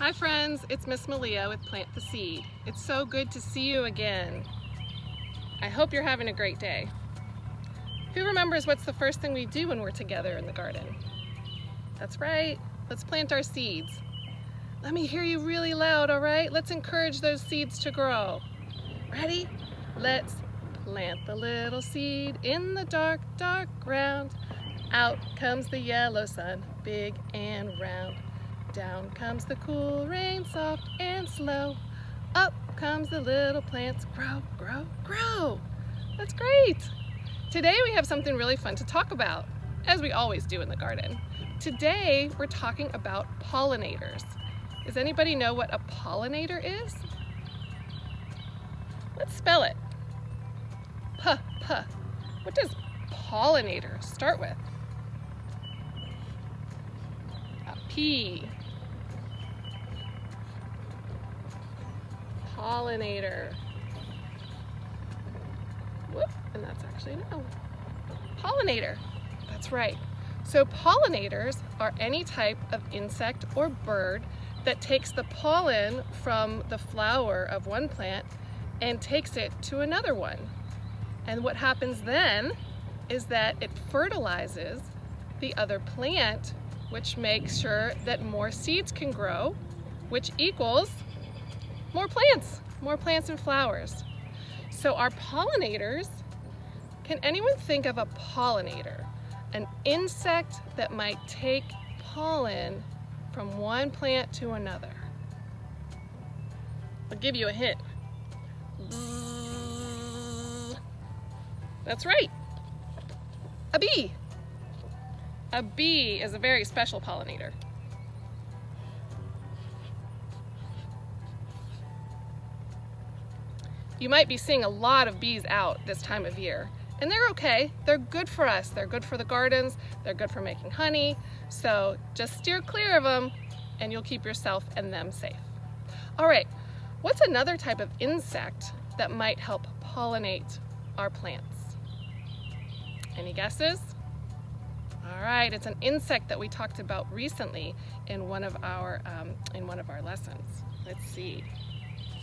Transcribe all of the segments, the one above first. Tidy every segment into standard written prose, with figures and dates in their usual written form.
Hi friends, it's Miss Malia with Plant the Seed. It's so good to see you again. I hope you're having a great day. Who remembers what's the first thing we do when we're together in the garden? That's right, let's plant our seeds. Let me hear you really loud, all right? Let's encourage those seeds to grow. Ready? Let's plant the little seed in the dark, dark ground. Out comes the yellow sun, big and round. Down comes the cool rain, soft and slow. Up comes the little plants, grow, grow, grow. That's great. Today we have something really fun to talk about, as we always do in the garden. Today we're talking about pollinators. Does anybody know what a pollinator is? Let's spell it. P. What does pollinator start with? A P. Pollinator. Whoop, and that's actually no. Pollinator, that's right. So pollinators are any type of insect or bird that takes the pollen from the flower of one plant and takes it to another one. And what happens then is that it fertilizes the other plant, which makes sure that more seeds can grow, which equals more plants and flowers. So our pollinators, can anyone think of a pollinator? An insect that might take pollen from one plant to another. I'll give you a hint. That's right, a bee. A bee is a very special pollinator. You might be seeing a lot of bees out this time of year, and they're okay. They're good for us. They're good for the gardens. They're good for making honey. So just steer clear of them and you'll keep yourself and them safe. All right, what's another type of insect that might help pollinate our plants? Any guesses? All right, it's an insect that we talked about recently in one of our lessons. Let's see.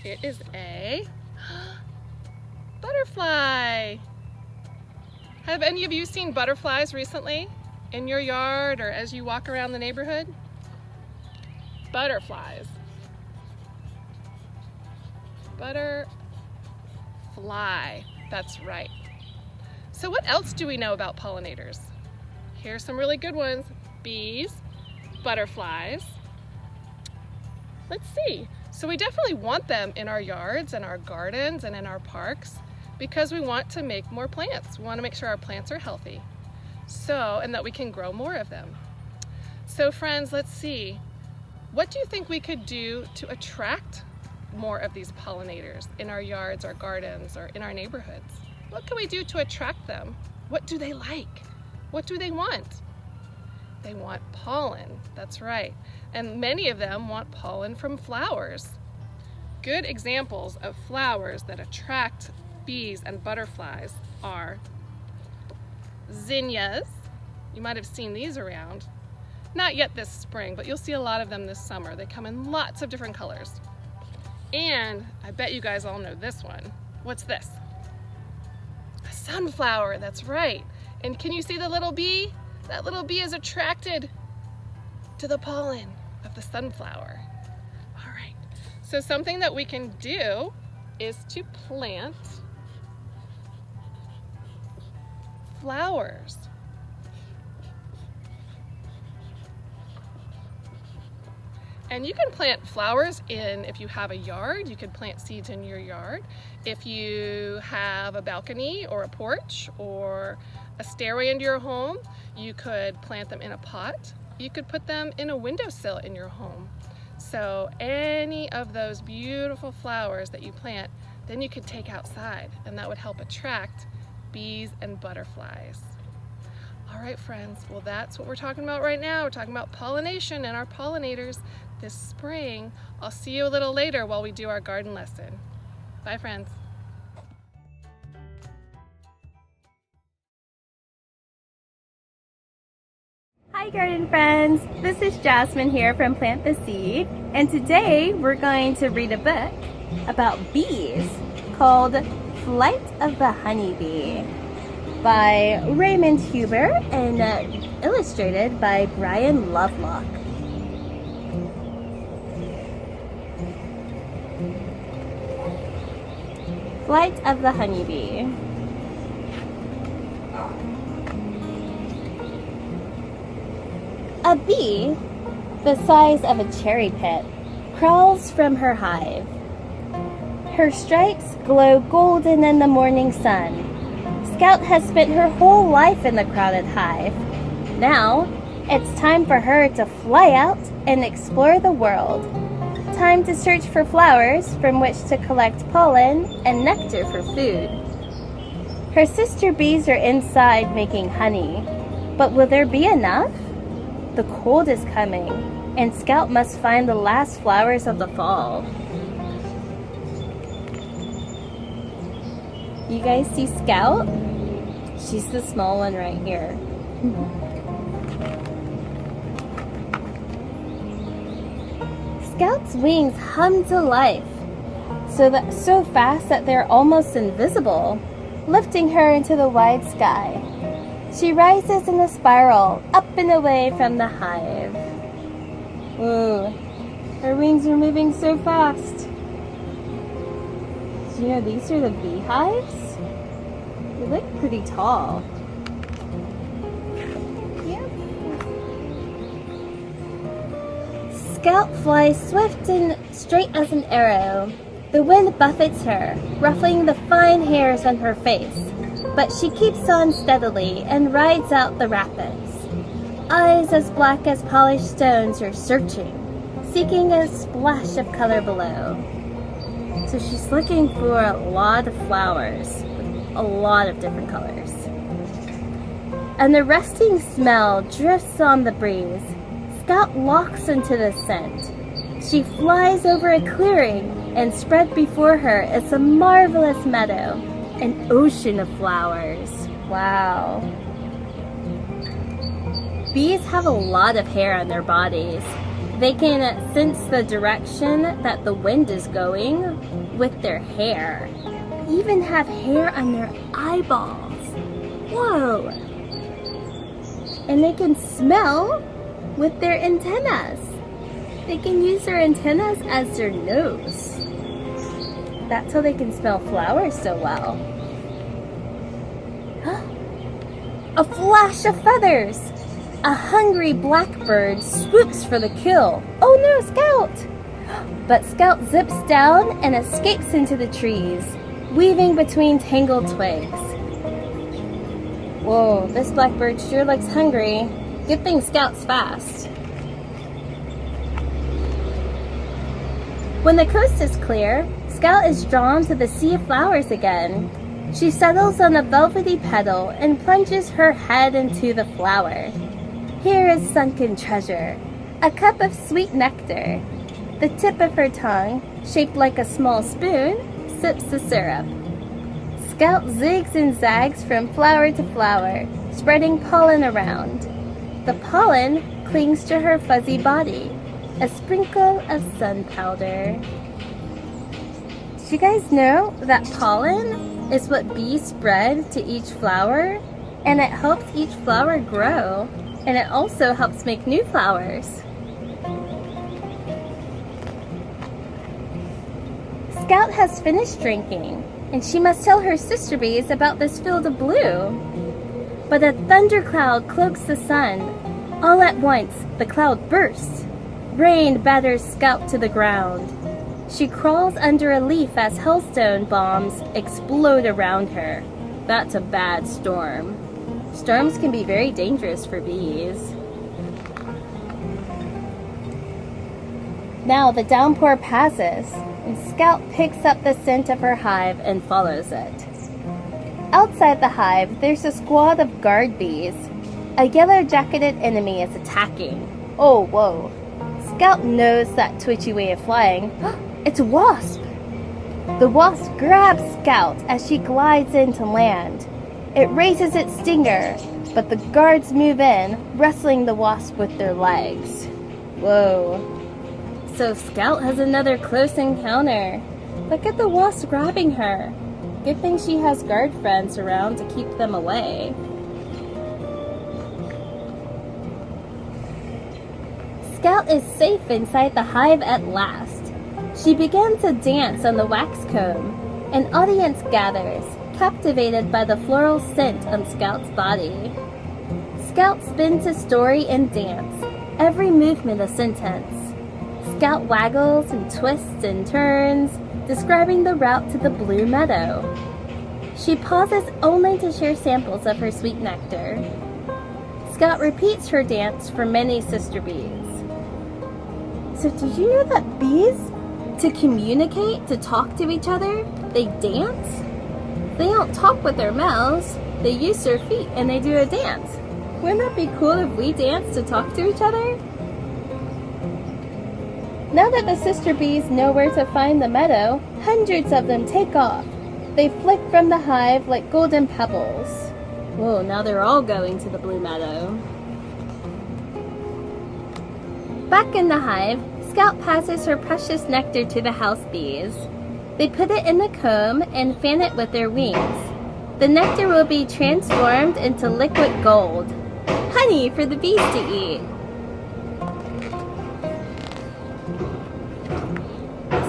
It is a butterfly. Have any of you seen butterflies recently in your yard or as you walk around the neighborhood? Butterflies. Butterfly. That's right. So what else do we know about pollinators? Here's some really good ones. Bees, butterflies. Let's see. So we definitely want them in our yards and our gardens and in our parks because we want to make more plants. We want to make sure our plants are healthy and that we can grow more of them. So friends, let's see. What do you think we could do to attract more of these pollinators in our yards, our gardens, or in our neighborhoods? What can we do to attract them? What do they like? What do they want? They want pollen, that's right. And many of them want pollen from flowers. Good examples of flowers that attract bees and butterflies are zinnias. You might have seen these around. Not yet this spring, but you'll see a lot of them this summer. They come in lots of different colors. And I bet you guys all know this one. What's this? A sunflower, that's right. And can you see the little bee? That little bee is attracted to the pollen of the sunflower. All right, so something that we can do is to plant flowers. And you can plant flowers if you have a yard, you could plant seeds in your yard. If you have a balcony or a porch or a stairway into your home, you could plant them in a pot. You could put them in a windowsill in your home. So any of those beautiful flowers that you plant, then you could take outside, and that would help attract bees and butterflies. All right, friends, well, that's what we're talking about right now. We're talking about pollination and our pollinators this spring. I'll see you a little later while we do our garden lesson. Bye, friends. Hi Hi garden friends, this is Jasmine here from Plant the Seed, and today we're going to read a book about bees called Flight of the Honeybee by Raymond Huber and illustrated by Brian Lovelock. Flight of the Honeybee. A bee, the size of a cherry pit, crawls from her hive. Her stripes glow golden in the morning sun. Scout has spent her whole life in the crowded hive. Now, it's time for her to fly out and explore the world. Time to search for flowers from which to collect pollen and nectar for food. Her sister bees are inside making honey, but will there be enough? The cold is coming, and Scout must find the last flowers of the fall. You guys see Scout? She's the small one right here. Scout's wings hum to life, so fast that they're almost invisible, lifting her into the wide sky. She rises in a spiral, up and away from the hive. Ooh, her wings are moving so fast. Do you know these are the beehives? They look pretty tall. Yep. Scout flies swift and straight as an arrow. The wind buffets her, ruffling the fine hairs on her face. But she keeps on steadily and rides out the rapids. Eyes as black as polished stones are searching, seeking a splash of color below. So she's looking for a lot of flowers, a lot of different colors. And the resting smell drifts on the breeze. Scout locks into the scent. She flies over a clearing, and spread before her is a marvelous meadow. An ocean of flowers. Wow. Bees have a lot of hair on their bodies. They can sense the direction that the wind is going with their hair. They even have hair on their eyeballs. Whoa. And they can smell with their antennas. They can use their antennas as their nose. That's how they can smell flowers so well. A flash of feathers! A hungry blackbird swoops for the kill. Oh no, Scout! But Scout zips down and escapes into the trees, weaving between tangled twigs. Whoa, this blackbird sure looks hungry. Good thing Scout's fast. When the coast is clear, Scout is drawn to the sea of flowers again. She settles on a velvety petal and plunges her head into the flower. Here is sunken treasure, a cup of sweet nectar. The tip of her tongue, shaped like a small spoon, sips the syrup. Scout zigs and zags from flower to flower, spreading pollen around. The pollen clings to her fuzzy body, a sprinkle of sun powder. Did you guys know that pollen is what bees spread to each flower? And it helps each flower grow. And it also helps make new flowers. Scout has finished drinking, and she must tell her sister bees about this field of blue. But a thundercloud cloaks the sun. All at once, the cloud bursts. Rain batters Scout to the ground. She crawls under a leaf as hailstone bombs explode around her. That's a bad storm. Storms can be very dangerous for bees. Now the downpour passes, and Scout picks up the scent of her hive and follows it. Outside the hive, there's a squad of guard bees. A yellow-jacketed enemy is attacking. Oh, whoa. Scout knows that twitchy way of flying. It's a wasp! The wasp grabs Scout as she glides in to land. It raises its stinger, but the guards move in, wrestling the wasp with their legs. Whoa. So Scout has another close encounter. Look at the wasp grabbing her. Good thing she has guard friends around to keep them away. Scout is safe inside the hive at last. She begins to dance on the wax comb. An audience gathers, captivated by the floral scent on Scout's body. Scout spins a story and dance, every movement a sentence. Scout waggles and twists and turns, describing the route to the blue meadow. She pauses only to share samples of her sweet nectar. Scout repeats her dance for many sister bees. So did you know that bees, to communicate, to talk to each other, they dance? They don't talk with their mouths, they use their feet and they do a dance. Wouldn't that be cool if we danced to talk to each other? Now that the sister bees know where to find the meadow, hundreds of them take off. They flick from the hive like golden pebbles. Whoa, now they're all going to the blue meadow. Back in the hive, Scout passes her precious nectar to the house bees. They put it in the comb and fan it with their wings. The nectar will be transformed into liquid gold, honey for the bees to eat.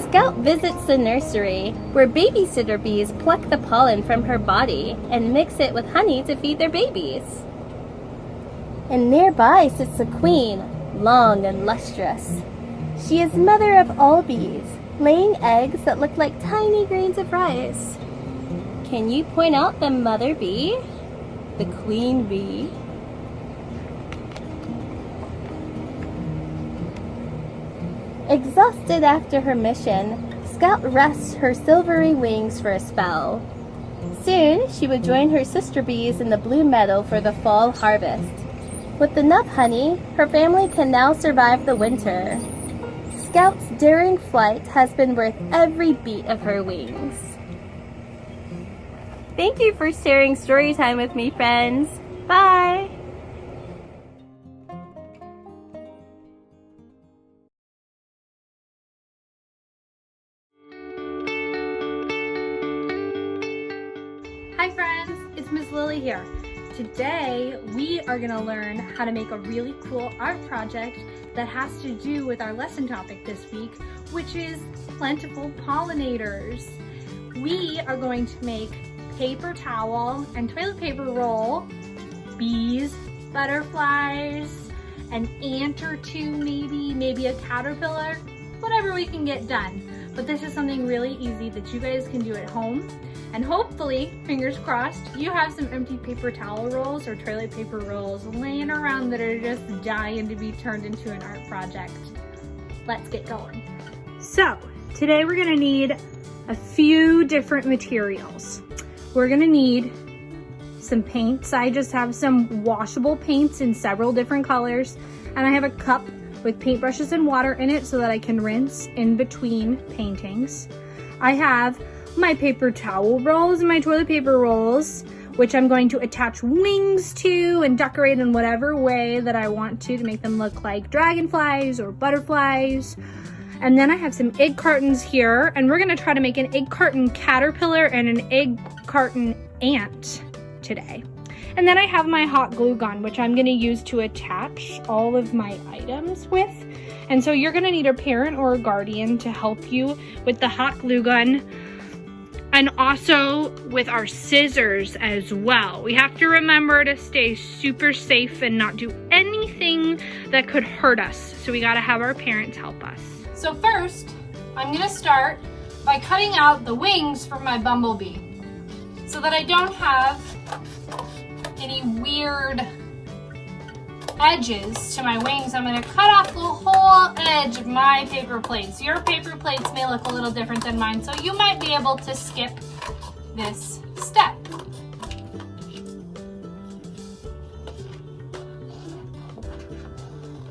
Scout visits the nursery, where babysitter bees pluck the pollen from her body and mix it with honey to feed their babies. And nearby sits the queen, long and lustrous. She is mother of all bees, laying eggs that look like tiny grains of rice. Can you point out the mother bee? The queen bee? Exhausted after her mission, Scout rests her silvery wings for a spell. Soon, she would join her sister bees in the blue meadow for the fall harvest. With enough honey, her family can now survive the winter. Scout's daring flight has been worth every beat of her wings. Thank you for sharing story time with me, friends. Bye! Hi friends, it's Miss Lily here. Today we are going to learn how to make a really cool art project that has to do with our lesson topic this week, which is Plentiful Pollinators. We are going to make paper towel and toilet paper roll, bees, butterflies, an ant or two maybe a caterpillar, whatever we can get done. But this is something really easy that you guys can do at home. And hopefully, fingers crossed, you have some empty paper towel rolls or toilet paper rolls laying around that are just dying to be turned into an art project. Let's get going. So, today we're gonna need a few different materials. We're gonna need some paints. I just have some washable paints in several different colors, and I have a cup with paintbrushes and water in it so that I can rinse in between paintings. I have my paper towel rolls and my toilet paper rolls, which I'm going to attach wings to and decorate in whatever way that I want to make them look like dragonflies or butterflies. And then I have some egg cartons here, and we're gonna try to make an egg carton caterpillar and an egg carton ant today. And then I have my hot glue gun, which I'm gonna use to attach all of my items with. And so you're gonna need a parent or a guardian to help you with the hot glue gun, and also with our scissors as well. We have to remember to stay super safe and not do anything that could hurt us. So we gotta have our parents help us. So first, I'm gonna start by cutting out the wings from my bumblebee so that I don't have any weird edges to my wings. I'm gonna cut off the whole edge of my paper plates. Your paper plates may look a little different than mine, so you might be able to skip this step.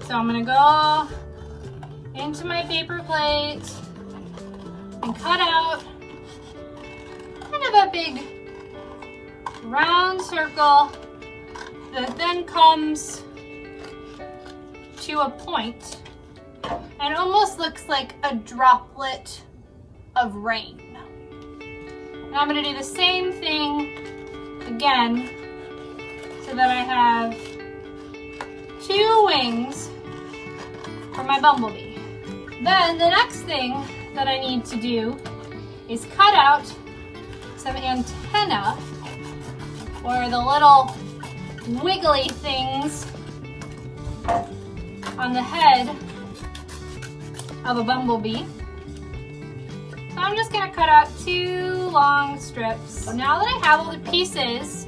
So I'm gonna go into my paper plate and cut out kind of a big round circle that then comes to a point and almost looks like a droplet of rain. And I'm gonna do the same thing again so that I have 2 wings for my bumblebee. Then the next thing that I need to do is cut out some antenna, or the little wiggly things on the head of a bumblebee. So I'm just gonna cut out 2 long strips. So now that I have all the pieces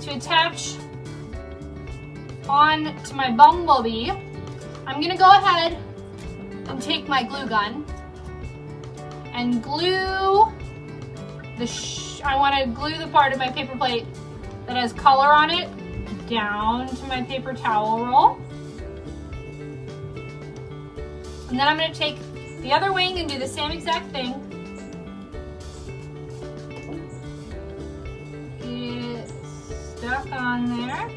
to attach on to my bumblebee, I'm gonna go ahead and take my glue gun and glue I want to glue the part of my paper plate that has color on it down to my paper towel roll. And then I'm going to take the other wing and do the same exact thing. Get stuck on there.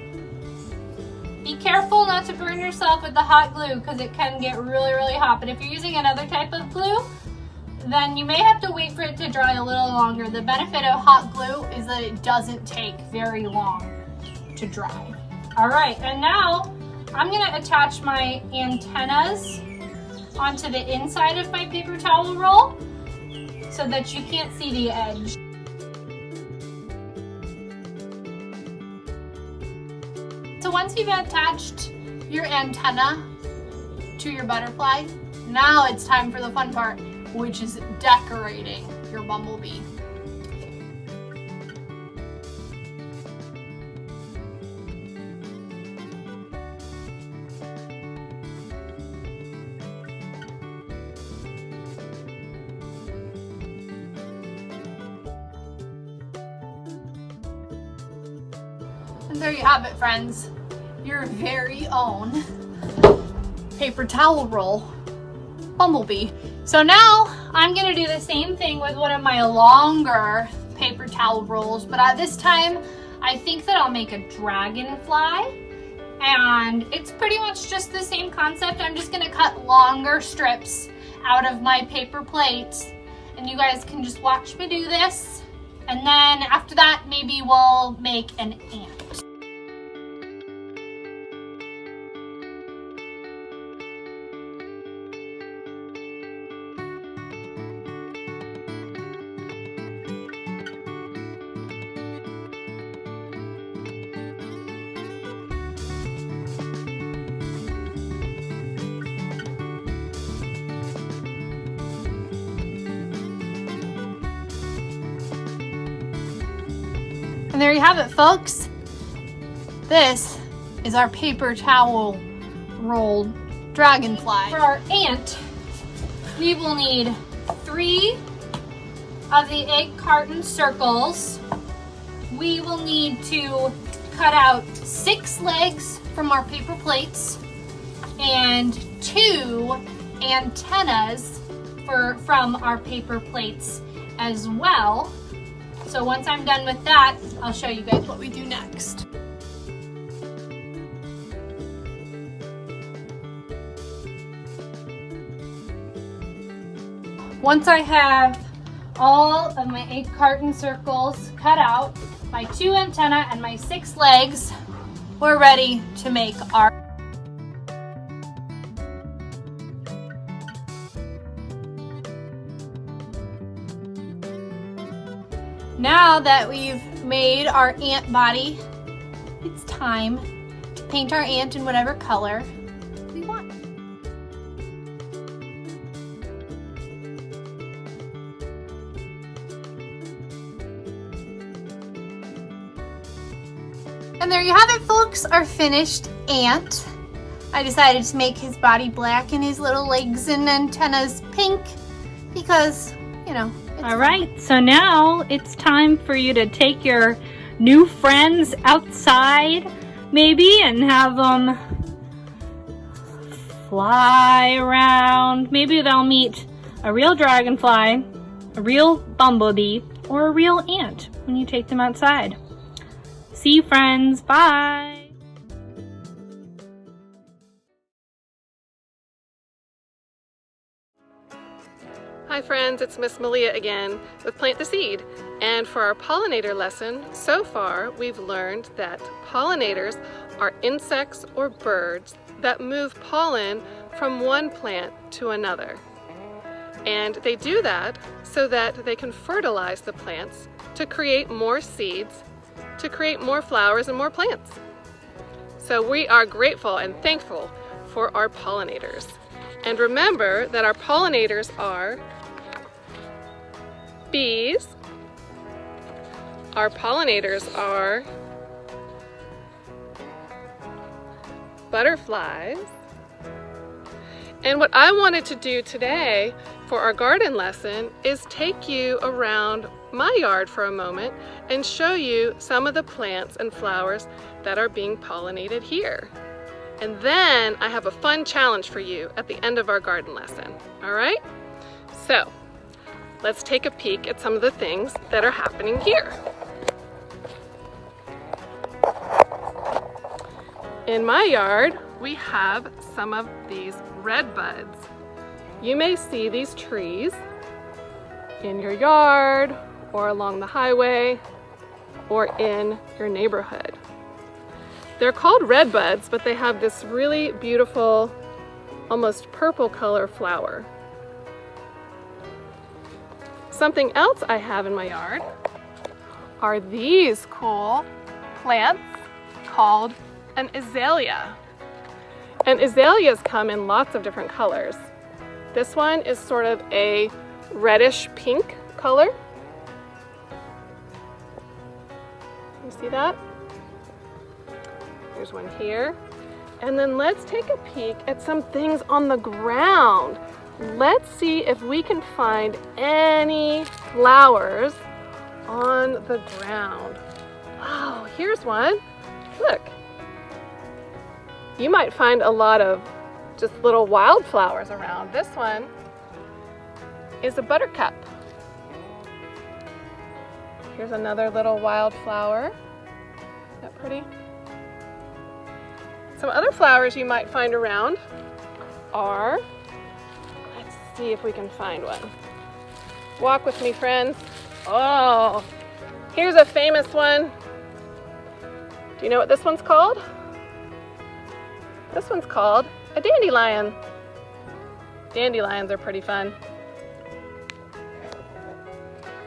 Be careful not to burn yourself with the hot glue because it can get really, really hot. But if you're using another type of glue, then you may have to wait for it to dry a little longer. The benefit of hot glue is that it doesn't take very long to dry. All right, and now I'm gonna attach my antennas onto the inside of my paper towel roll so that you can't see the edge. So once you've attached your antenna to your butterfly, now it's time for the fun part, which is decorating your bumblebee. And there you have it, friends. Your very own paper towel roll bumblebee. So now I'm gonna do the same thing with one of my longer paper towel rolls, but at this time I think that I'll make a dragonfly, and it's pretty much just the same concept. I'm just gonna cut longer strips out of my paper plates, and you guys can just watch me do this, and then after that maybe we'll make an ant. And there you have it, folks. This is our paper towel rolled dragonfly. For our ant, we will need 3 of the egg carton circles. We will need to cut out 6 legs from our paper plates and 2 antennas from our paper plates as well. So once I'm done with that, I'll show you guys what we do next. Once I have all of my egg carton circles cut out, my 2 antennae and my 6 legs, we're ready to make our Now that we've made our ant body, it's time to paint our ant in whatever color we want. And there you have it, folks, our finished ant. I decided to make his body black and his little legs and antennas pink because, you know, all right, so now it's time for you to take your new friends outside, maybe, and have them fly around. Maybe they'll meet a real dragonfly, a real bumblebee, or a real ant when you take them outside. See you, friends. Bye. Hi friends, it's Miss Malia again with Plant the Seed. And for our pollinator lesson, so far we've learned that pollinators are insects or birds that move pollen from one plant to another. And they do that so that they can fertilize the plants to create more seeds, to create more flowers and more plants. So we are grateful and thankful for our pollinators. And remember that our pollinators are bees, our pollinators are butterflies, and what I wanted to do today for our garden lesson is take you around my yard for a moment and show you some of the plants and flowers that are being pollinated here. And then I have a fun challenge for you at the end of our garden lesson, all right? So, let's take a peek at some of the things that are happening here. In my yard, we have some of these red buds. You may see these trees in your yard or along the highway or in your neighborhood. They're called red buds, but they have this really beautiful, almost purple color flower. Something else I have in my yard are these cool plants called an azalea. And azaleas come in lots of different colors. This one is sort of a reddish pink color. You see that? There's one here. And then let's take a peek at some things on the ground. Let's see if we can find any flowers on the ground. Oh, here's one. Look. You might find a lot of just little wildflowers around. This one is a buttercup. Here's another little wildflower. Isn't that pretty? Some other flowers you might find around are, let's see if we can find one. Walk with me, friends. Oh, here's a famous one. Do you know what this one's called? This one's called a dandelion. Dandelions are pretty fun.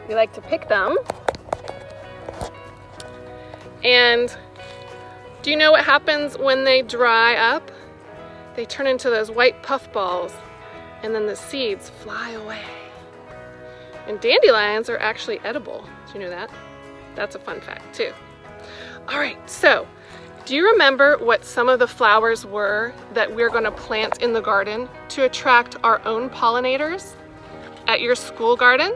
We like to pick them. And do you know what happens when they dry up? They turn into those white puff balls, and then the seeds fly away. And dandelions are actually edible. Do you know that? That's a fun fact too. All right, so do you remember what some of the flowers were that we're going to plant in the garden to attract our own pollinators at your school gardens?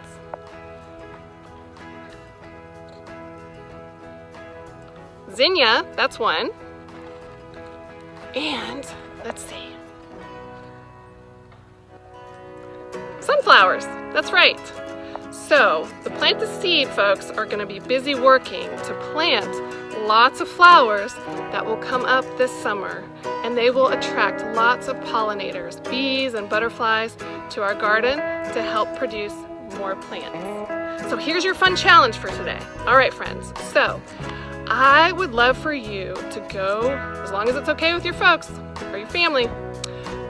Zinnia, that's one. And let's see. Sunflowers, that's right. So the Plant the Seed folks are going to be busy working to plant lots of flowers that will come up this summer, and they will attract lots of pollinators, bees and butterflies, to our garden to help produce more plants. So here's your fun challenge for today. All right, friends, so I would love for you to go, as long as it's okay with your folks or your family,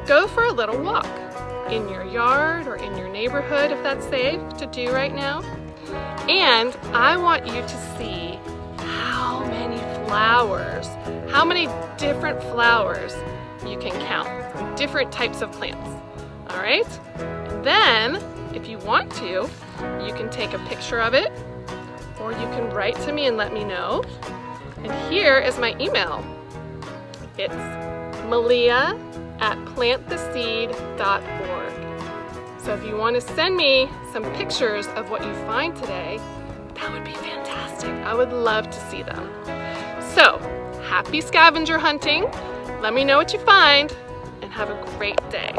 go for a little walk in your yard or in your neighborhood if that's safe to do right now. And I want you to see how many flowers, how many different flowers you can count, different types of plants. All right? And then, if you want to, you can take a picture of it, or you can write to me and let me know. And here is my email. It's malia@planttheseed.org. So if you want to send me some pictures of what you find today, that would be fantastic. I would love to see them. So, happy scavenger hunting. Let me know what you find, and have a great day.